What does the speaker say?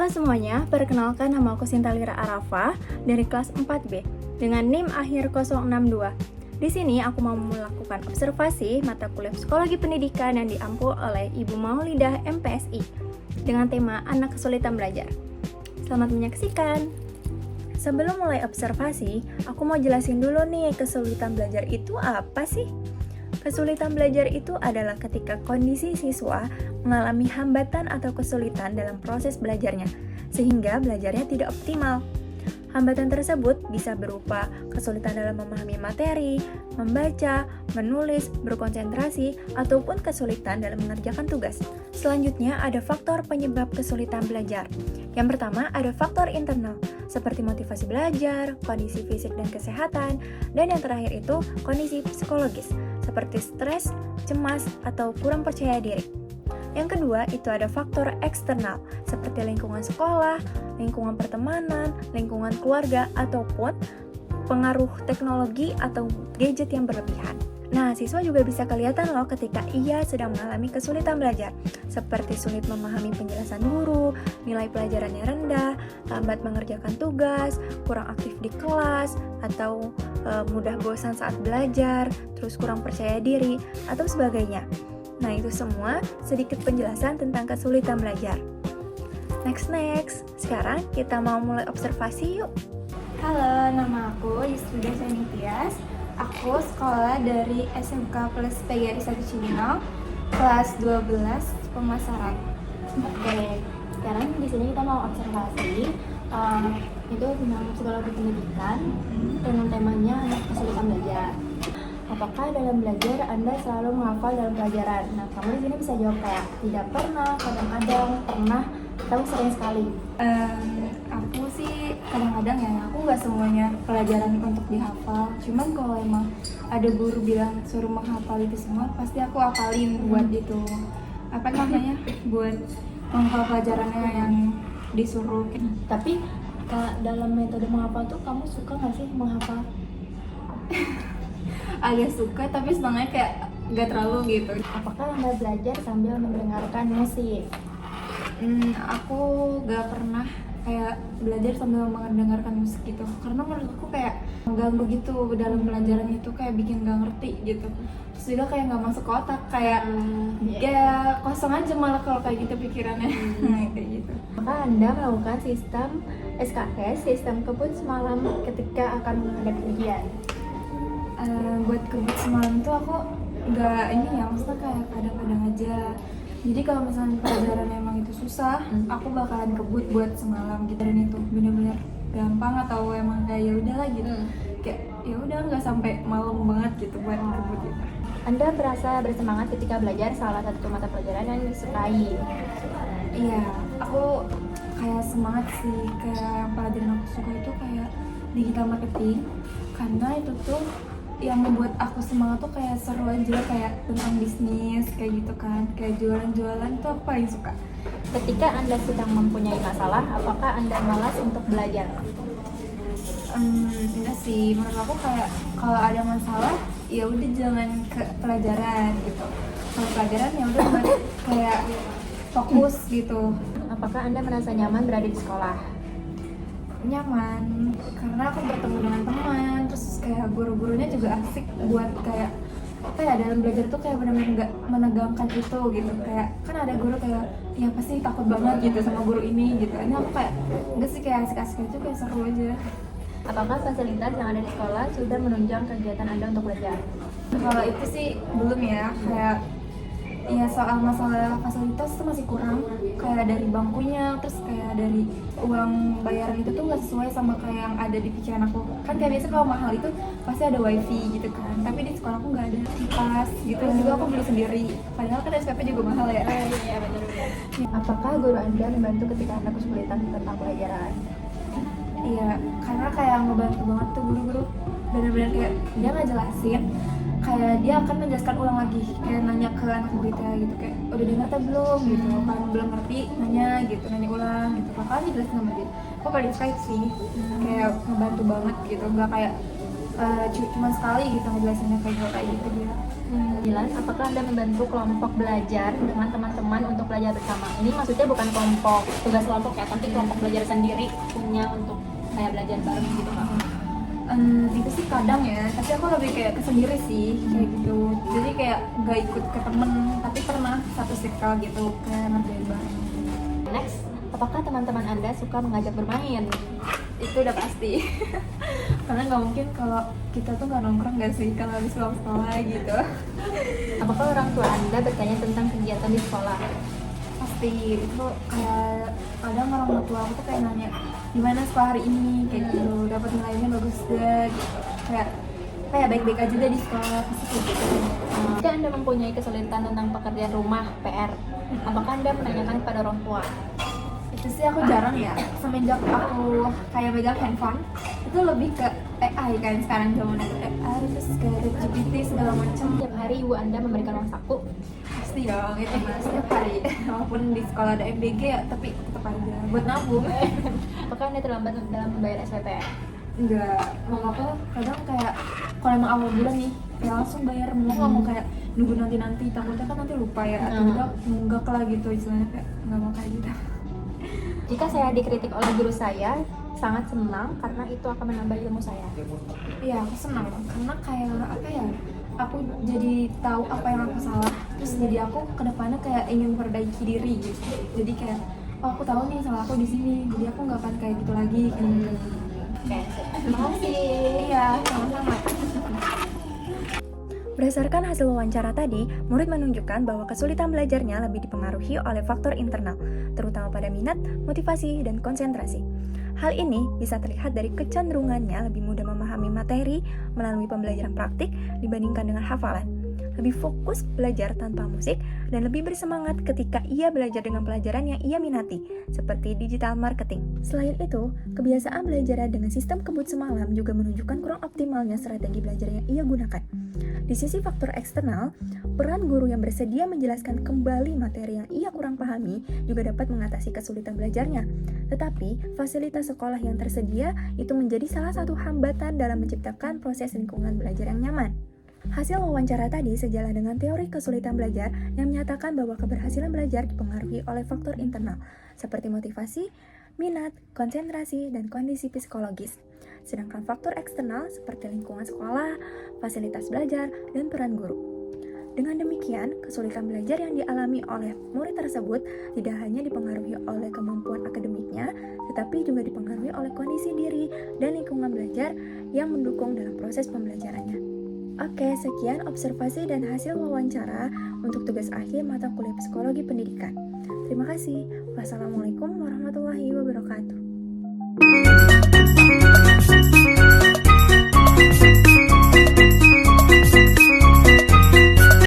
Halo semuanya, perkenalkan nama aku Sintalira Arafa dari kelas 4B dengan NIM akhir 062. Di sini aku mau melakukan observasi mata kuliah Psikologi Pendidikan yang diampu oleh Ibu Maulidah MPSI dengan tema Anak Kesulitan Belajar. Selamat menyaksikan. Sebelum mulai observasi, aku mau jelasin dulu nih kesulitan belajar itu apa sih? Kesulitan belajar itu adalah ketika kondisi siswa mengalami hambatan atau kesulitan dalam proses belajarnya, sehingga belajarnya tidak optimal. Hambatan tersebut bisa berupa kesulitan dalam memahami materi, membaca, menulis, berkonsentrasi, ataupun kesulitan dalam mengerjakan tugas. Selanjutnya ada faktor penyebab kesulitan belajar. Yang pertama ada faktor internal, seperti motivasi belajar, kondisi fisik dan kesehatan, dan yang terakhir itu kondisi psikologis, seperti stres, cemas, atau kurang percaya diri. Yang kedua, itu ada faktor eksternal, seperti lingkungan sekolah, lingkungan pertemanan, lingkungan keluarga, ataupun pengaruh teknologi atau gadget yang berlebihan. Nah, siswa juga bisa kelihatan loh ketika ia sedang mengalami kesulitan belajar, seperti sulit memahami penjelasan guru, nilai pelajarannya rendah, lambat mengerjakan tugas, kurang aktif di kelas, atau mudah bosan saat belajar, terus kurang percaya diri, atau sebagainya. Nah, itu semua sedikit penjelasan tentang kesulitan belajar. Next. Sekarang kita mau mulai observasi yuk. Halo, nama aku Yusrida Sanitias. Aku sekolah dari SMK Plus PGRI 1 Cibinong, kelas 12 pemasaran. Oke, sekarang di sini kita mau observasi itu tentang psikologi pendidikan dengan temanya anak kesulitan belajar. Apakah dalam belajar Anda selalu menghafal dalam pelajaran? Nah, kamu di sini bisa jawab kayak tidak pernah, kadang-kadang, pernah, atau sering sekali. Aku sih kadang-kadang ya, aku nggak semuanya pelajaran untuk dihafal. Cuman kalau emang ada guru bilang suruh menghafal itu semua, pasti aku hafalin buat itu. Apa namanya? Buat menghafal pelajarannya yang disuruh. Tapi dalam metode menghafal tuh kamu suka nggak sih menghafal? Agak suka, tapi sebenarnya kayak nggak terlalu gitu. Apakah Anda belajar sambil mendengarkan musik? Aku nggak pernah kayak belajar sambil mendengarkan musik gitu, karena menurut aku kayak mengganggu gitu dalam pelajaran itu, kayak bikin nggak ngerti gitu. Terus juga kayak nggak masuk ke otak, kayak ya kosong aja malah kalau kayak gitu pikirannya. Kayak gitu. Apakah Anda melakukan sistem SKS, sistem kebut semalam ketika akan menghadapi ujian? Buat kebut semalam tuh aku nggak ini ya, maksudnya kayak kadang-kadang aja. Jadi kalau misalnya pelajaran emang itu susah, aku bakalan kebut buat semalam gitu. Dan itu bener-bener gampang atau emang kayak ya udahlah gitu. Kayak ya udah nggak sampai malam banget gitu buat kebut gitu. Anda berasa bersemangat ketika belajar salah satu mata pelajaran yang disukai? Iya, aku kayak semangat sih. Kayak yang pelajaran aku suka itu kayak digital marketing, karena itu tuh yang membuat aku semangat tuh kayak seru aja, kayak tentang bisnis kayak gitu kan, kayak jualan-jualan tuh aku paling suka. Ketika Anda sedang mempunyai masalah, apakah Anda malas untuk belajar? Enggak sih, menurut aku kayak kalau ada masalah ya udah jangan ke pelajaran gitu. Kalau pelajaran ya udah buat kayak fokus gitu. Apakah Anda merasa nyaman berada di sekolah? Nyaman, karena aku bertemu dengan teman, terus kayak guru-gurunya juga asik buat kayak apa ya, dalam belajar tuh kayak benar-benar nggak menegangkan itu gitu. Kayak kan ada guru kayak ya pasti takut banget gitu sama guru ini gitu. Ini aku kayak enggak sih, kayak asik-asik aja, kayak seru aja. Apakah fasilitas yang ada di sekolah sudah menunjang kegiatan Anda untuk belajar? Kalau itu sih belum ya, kayak ya soal masalah fasilitas tuh masih kurang, kayak dari bangkunya, terus kayak dari uang bayaran itu tuh nggak sesuai sama kayak yang ada di pikiran aku. Kan kayak biasa kalau mahal itu pasti ada wifi gitu kan, tapi di sekolah aku nggak ada kipas gitu, juga aku beli sendiri, padahal kan SPP juga mahal ya. Iya, benar. Apakah guru Anda membantu ketika Anda kesulitan tentang pelajaran? Iya, karena kayak ngebantu banget tuh guru-guru, bener-bener kayak dia ngejelasin, kayak dia akan menjelaskan ulang lagi, kayak nanya ke anak muridnya gitu, kayak udah dengar atau belum gitu, kalau belum ngerti nanya gitu, nanya ulang gitu, bakalan dijelasin sama dia. Aku paling suka itu sih, kayak ngebantu banget gitu, nggak kayak cuma sekali gitu ngejelasinnya kayak gitu dia. Jelas, apakah Anda membantu kelompok belajar dengan teman-teman untuk belajar bersama? Ini maksudnya bukan kelompok tugas kelompok ya, tapi kelompok belajar sendiri punya untuk kayak belajar bareng gitu Kak. Itu sih kadang ya, tapi aku lebih kayak ke sendiri sih kayak gitu. Jadi kayak gak ikut ke temen, tapi pernah satu circle gitu kayak ngerjain bareng. Next, apakah teman-teman Anda suka mengajak bermain? Itu udah pasti. Karena nggak mungkin kalau kita tuh nggak nongkrong nggak sih kalau habis pulang sekolah gitu. Apakah orang tua Anda bertanya tentang kegiatan di sekolah? Pasti itu kayak kadang orang tua aku tuh kayak nanya gimana sekolah hari ini kayak gitu, dapat nilainya bagus gak gitu. Kayak baik-baik aja deh di sekolah pasti kayak gitu. Jika Anda mempunyai kesulitan tentang pekerjaan rumah, PR, apakah Anda menanyakan kepada orang tua? Itu sih aku jarang ya, semenjak aku kayak megang handphone itu lebih ke AI kan sekarang zaman AI terus kayak GPT segala macam. Setiap hari ibu Anda memberikan uang saku. Pasti dong itu mas setiap hari walaupun di sekolah ada MBG ya tapi tetap aja buat nabung. Apakah Anda terlambat dalam membayar SPP? Enggak, mau apa kadang kayak kalau emang awal bulan nih ya langsung bayar, nggak mau kayak nunggu nanti takutnya kan nanti lupa ya atau enggak lah gitu istilahnya, kayak nggak mau kayak gitu. Jika saya dikritik oleh guru saya, sangat senang karena itu akan menambah ilmu saya. Iya aku senang karena kayak apa ya, aku jadi tahu apa yang aku salah, terus jadi aku kedepannya kayak ingin memperbaiki diri gitu. Jadi kayak oh aku tahu nih salah aku di sini, jadi aku nggak akan kayak gitu lagi kayak gitu. Oke, terima kasih. Iya sama-sama. Berdasarkan hasil wawancara tadi, murid menunjukkan bahwa kesulitan belajarnya lebih dipengaruhi oleh faktor internal, terutama pada minat, motivasi, dan konsentrasi. Hal ini bisa terlihat dari kecenderungannya lebih mudah memahami materi melalui pembelajaran praktik dibandingkan dengan hafalan, lebih fokus belajar tanpa musik, dan lebih bersemangat ketika ia belajar dengan pelajaran yang ia minati, seperti digital marketing. Selain itu, kebiasaan belajar dengan sistem kebut semalam juga menunjukkan kurang optimalnya strategi belajar yang ia gunakan. Di sisi faktor eksternal, peran guru yang bersedia menjelaskan kembali materi yang ia kurang pahami juga dapat mengatasi kesulitan belajarnya. Tetapi, fasilitas sekolah yang tersedia itu menjadi salah satu hambatan dalam menciptakan proses lingkungan belajar yang nyaman. Hasil wawancara tadi sejalan dengan teori kesulitan belajar yang menyatakan bahwa keberhasilan belajar dipengaruhi oleh faktor internal, seperti motivasi, minat, konsentrasi, dan kondisi psikologis. Sedangkan faktor eksternal seperti lingkungan sekolah, fasilitas belajar, dan peran guru. Dengan demikian, kesulitan belajar yang dialami oleh murid tersebut tidak hanya dipengaruhi oleh kemampuan akademiknya, tetapi juga dipengaruhi oleh kondisi diri dan lingkungan belajar yang mendukung dalam proses pembelajarannya. Oke, sekian observasi dan hasil wawancara untuk tugas akhir mata kuliah Psikologi Pendidikan. Terima kasih. Wassalamualaikum warahmatullahi wabarakatuh.